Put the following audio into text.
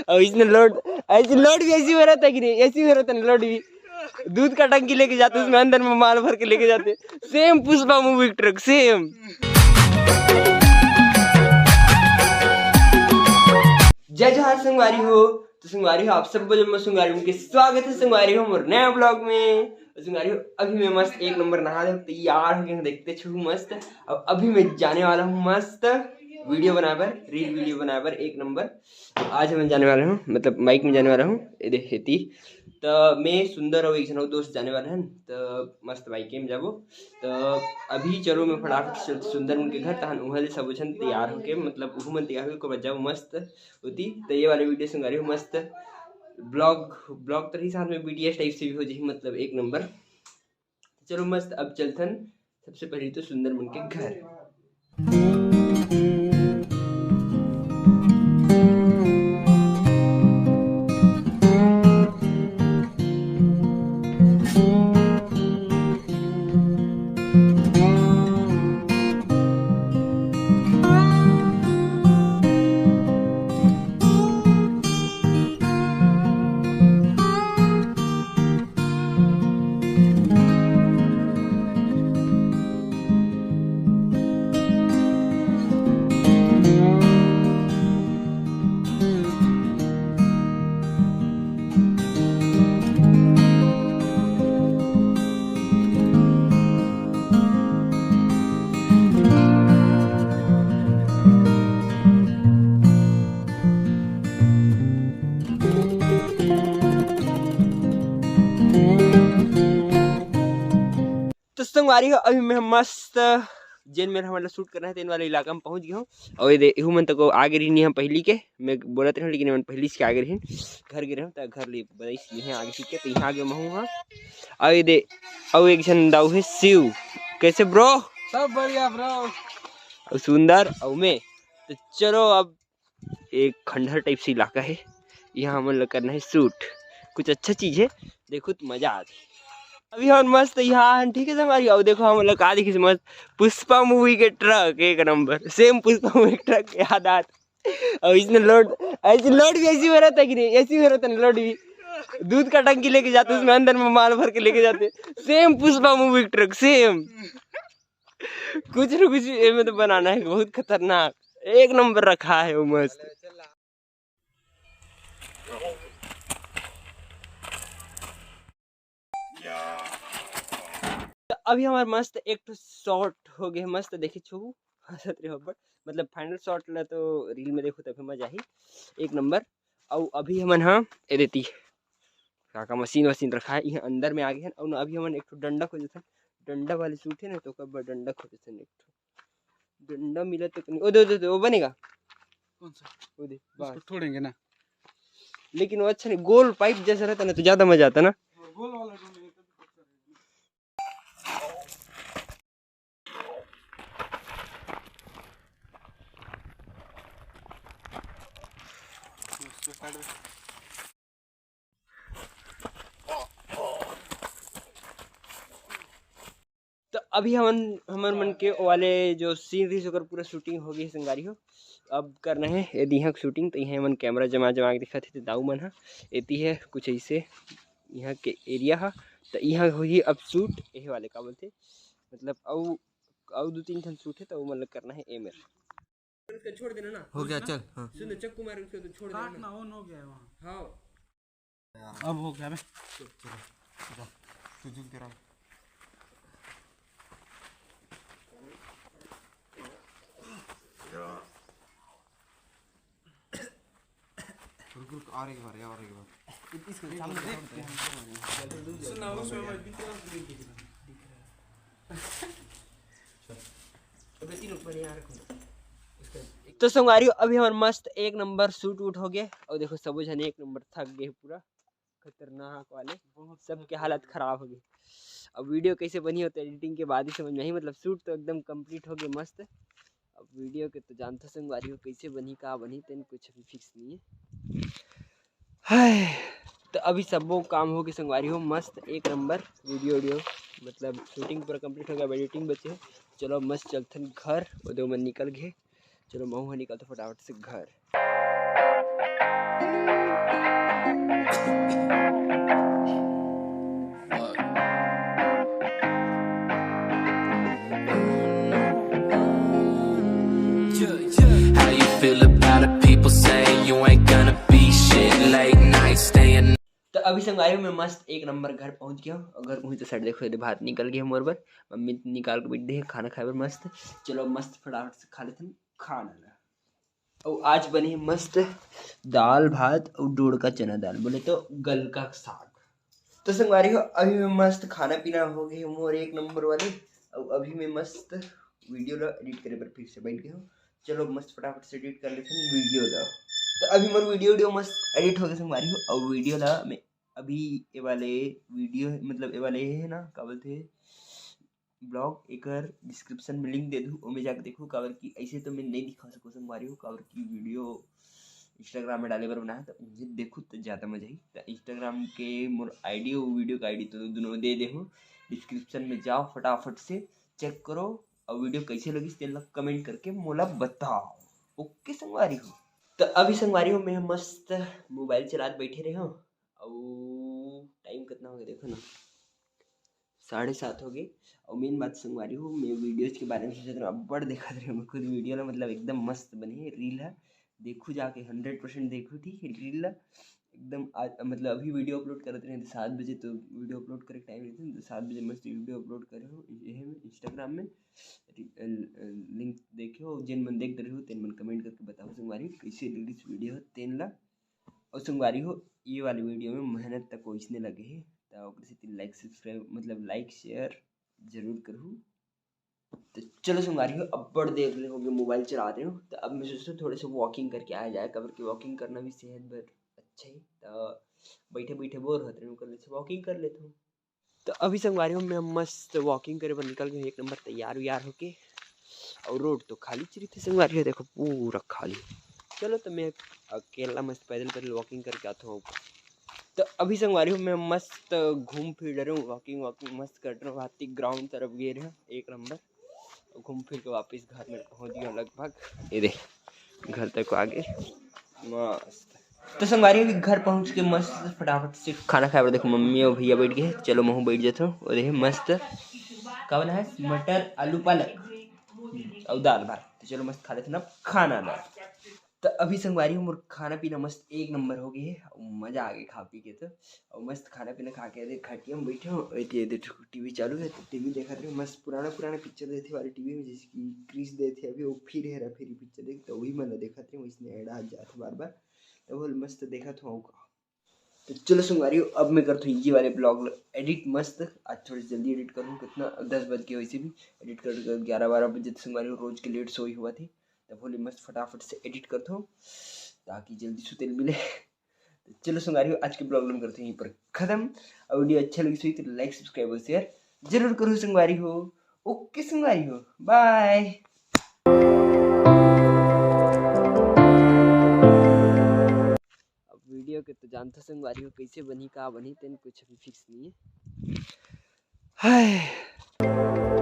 और इसने लोड ऐसी लोड भी ऐसी हो रहा था कि नहीं, ऐसी हो रहा था लोड भी दूध का टंकी लेके जाते उसमें अंदर में माल भर के लेके जाते। Same Pushpa movie truck same. जय जवाहर संगवारी हो। तो संगवारी हो आप सबको जब मैं संगवारी हूँ के स्वागत है संगवारी हो मोर नया ब्लॉग में। संगवारी हो अभी मैं मस्त एक नंबर नहा दे तैयार हो गया देखते छू मस्त। अब अभी मैं जाने वाला हूँ मस्त वीडियो बनाकर रील वीडियो बनाकर एक नंबर। आज मैं जाने वाला हूँ मतलब बाइक में जाने वाला हूँ ये देखती। तो मैं सुंदर और एक जन दोस्त जाने वाला है तो मस्त बाइक में जाबो। तो अभी चलो मैं फटाफट से सुंदर उनके घर तहन उहले सब जन तैयार होके मतलब उहु मन तैयार होके बजाओ मस्त होती। तो ये वाले वीडियो संग रही मस्त ब्लॉग तो ही साथ में बीटीएस टाइप से भी हो जाए मतलब एक नंबर। चलो मस्त अब चलथन सबसे पहले तो सुंदर मन के घर। तो संगवारी हो अभी मैं मस्त जेन में हमारा शूट करना है तेन वाले इलाका में पहुंच गया हूँ। और ये देखू मन तक आगे रही नहीं हम पहली के मैं बोलते रहे लेकिन मन पहली से आगे रही घर गिरे तो घर ले बताई है आगे सीख के तो यहाँ आगे महू हाँ। और ये दे और एक जन दाऊ है शिव कैसे ब्रो सब बढ़िया ब्रो और सुंदर और मैं। तो चलो अब एक खंडहर टाइप से इलाका है यहाँ हम लोग करना है शूट कुछ अच्छा चीज़ है देखो तो मजा आती। अभी हम मस्त यहाँ ठीक है हमारी और देखो हम लोग का देखिए मस्त पुष्पा मूवी के ट्रक एक नंबर सेम पुष्पा मूवी के ट्रक याद आते। और इसने लोड ऐसी लोड भी ऐसी हो रहा था कि नहीं, ऐसी हो रहा था लोड भी दूध का टंकी लेके जाते उसमें अंदर में माल भर के लेके जाते। Same Pushpa movie truck same कुछ न कुछ में तो बनाना है बहुत खतरनाक एक नंबर रखा है वो मस्त। तो अभी हमारे मस्त एक तो शॉट हो गया मस्त देखी छू मतलब फाइनल शॉट ला तो रील में देखो तभी मजा ही एक नंबर। और अभी हमन हाँ ये देती का मशीन वशीन रखा है यहाँ अंदर में आ गए हैं। और अभी हमन एक डंडा खोजे थे डंडा वाले सूट है ना तो कब डंडा खोजे थे एक डंडा मिला तो नहीं ओ वो बनेगा कौन सा वो दे बस तोड़ेंगे ना लेकिन वो अच्छा नहीं गोल पाइप जैसा रहता ना तो ज्यादा मजा आता ना। गोल वाला तो अभी हमन मन के वाले जो सीन रही होकर पूरा शूटिंग हो गई संगारी हो। अब करना है यदि यहाँ शूटिंग तो यहाँ मन कैमरा जमा के दिखा थे तो दाऊ मन हा एती है कुछ ऐसे यहाँ के एरिया हा। तो यहाँ होगी अब शूट यही वाले का बोलते मतलब और 2-3 ठन शूट है तो मतलब करना है एम उसका छोड़ देना ना हो गया चल हाँ सुन चक्कू मार उसको तो छोड़ देना काटना ऑन हो गया है वहाँ हाँ अब हो गया बे चलो तू झुक तेरा रुक और एक बार इसको सामने देख सुना उसमें मैं दिख रहा तो संगवारी अभी हमारे मस्त एक नंबर शूट वूट हो गया। और देखो सब जन एक नंबर थक गए पूरा खतरनाक वाले सबके हालत खराब हो गई। अब वीडियो कैसे बनी होता है एडिटिंग के बाद ही समझ में आई मतलब शूट तो एकदम कंप्लीट हो गया मस्त। अब वीडियो के तो जानते संगवारी हो कैसे बनी कहाँ बनी तेन कुछ अभी फिक्स नहीं है। तो अभी सब वो काम हो गया संगवारी हो मस्त एक नंबर वीडियो मतलब शूटिंग पूरा कंप्लीट हो गया एडिटिंग बचे। चलो मस्त चलते घर वो दो मन निकल गए। चलो महू निकलते फटाफट से घर। तो अभी संगवारी मैं मस्त एक नंबर घर पहुंच गया हूँ। और घर पहुंच तो साइड देखो भात निकल गया मोर बर, मम्मी निकाल के बैठ दी है खाना खाए बर मस्त। चलो मस्त फटाफट से खा लेते हैं खाना ला। और आज बनी है मस्त दाल भात और डोड़ का चना दाल, बोले तो गल का साग। तो संगवारी हो अभी मैं मस्त खाना पीना हो गया मोर एक नंबर वाले। और अभी मैं मस्त वीडियो ला एडिट करे पर फिर से बैठ गया हूँ। चलो मस्त फटाफट से एडिट कर लेते हैं वीडियो ला। तो अभी मोर वीडियो मस्त एडिट हो गया संगवारी हो। और वीडियो ला मैं अभी ये वाले वीडियो मतलब ये वाले है ना का बोलते ब्लॉग एक डिस्क्रिप्शन में लिंक दे दूँ, ओमे जाकर देखो। काबर की ऐसे तो मैं नहीं दिखा सकूँ संगवारी हो, काबर की वीडियो इंस्टाग्राम में डाले बर बना है तो मुझे देखो तो ज़्यादा मजा आई। तो इंस्टाग्राम के मोर आईडी और वीडियो का आईडी तो दोनों दे दे हूँ डिस्क्रिप्शन में, जाओ फटाफट से चेक करो। और वीडियो कैसे लगी तेल कमेंट करके मोला बताओ। ओके संगवारी हो। तो अभी संगवारी हो मैं मस्त मोबाइल चला बैठे रहे हो। और टाइम कितना हो गया देखो ना, 7:30 हो गए। और मेन बात संगवारी हो मैं वीडियोज के बारे में सोच रहा हूँ, बड़ देखा रहे मैं खुद वीडियो ना, मतलब एकदम मस्त बनी है रील है। देखो जाके 100% देखो ठीक है रील एकदम। आज मतलब अभी वीडियो अपलोड करते रहे 7 बजे, तो वीडियो अपलोड करे टाइम रहते हैं तो 7 बजे मस्त वीडियो अपलोड करे हो ये इंस्टाग्राम में। लिंक देखो जिन मन देख रहे हो तेन मन कमेंट करके बताओ संगवारी कैसे रिलीज वीडियो तेन ला। और संगवारी हो ये वाली वीडियो में मेहनत तक इसने लगे है तो लाइक सब्सक्राइब मतलब लाइक शेयर जरूर करूँ। तो चलो संगवारी हो अब बड़ देर ले हो गए मोबाइल चला रहे हो, तो अब मैं सोचता हूँ थोड़े से वॉकिंग करके आया जाए, कबर की वॉकिंग करना भी सेहत पर अच्छा है। तो बैठे बैठे बोर होते हैं, कर लेते वॉकिंग कर लेता हूँ। तो अभी संगवारी हो मैं मस्त वॉकिंग करे पर निकल गए एक नंबर तैयार व्यार होके। और रोड तो खाली चली थी संगवारी हो, देखो पूरा खाली। चलो तो मैं अकेला मस्त पैदल पैदल वॉकिंग करके आता हूँ। तो अभी संगवारी हूँ मैं मस्त घूम फिर रहा हूँ, वॉकिंग मस्त कर रहा हूँ। हाथी ग्राउंड तरफ गए रहे एक नंबर, घूम फिर के वापस घर में पहुँच गया लगभग। ये देख घर तक आ गए मस्त। तो संगवारी भी घर पहुँच के मस्त फटाफट से खाना खाया। देखो मम्मी और भैया बैठ गए, चलो मैं बैठ जाता हूँ। और देखे मस्त क्या बना है मटर आलू पालक और दाल भात। तो चलो मस्त खा लेते ना खाना ला। तो अभी संगवारी हूँ खाना पीना मस्त एक नंबर हो गई है, मज़ा आ गया खा पी के। तो और मस्त खाना पीना खा के खटिया में बैठे हो, टीवी चालू है तो टीवी देखा रहे मस्त पुराना पिक्चर देखे वाले टीवी में, जैसे कि क्रिस देते अभी वो फिर हेरा फेरी पिक्चर देख, तो वही मैंने देखा थे इसने ऐड आ जाते बार बार, तो वो मस्त देखा था। तो चलो संगवारी हो अब मैं करता हूँ ये वाले ब्लॉग एडिट मस्त। आज थोड़ी जल्दी एडिट करूँ, कितना 10 बज के वैसे भी एडिट कर 11-12 बजे संगवारी हो रोज़ के लेट सोई हुआ थी। तब बोले मस्त फटाफट से एडिट करता हूँ ताकि जल्दी सुतेल मिले। तो चलो संगवारी हो आज के ब्लॉग में करते हैं यहीं पर खत्म। और वीडियो अच्छा लगी तो लाइक सब्सक्राइब और शेयर जरूर करो संगवारी हो। ओके संगवारी हो बाय। अब वीडियो के तो जानते संगवारी हो कैसे बनी का बनी तेन कुछ अभी फिक्स नहीं है। हाय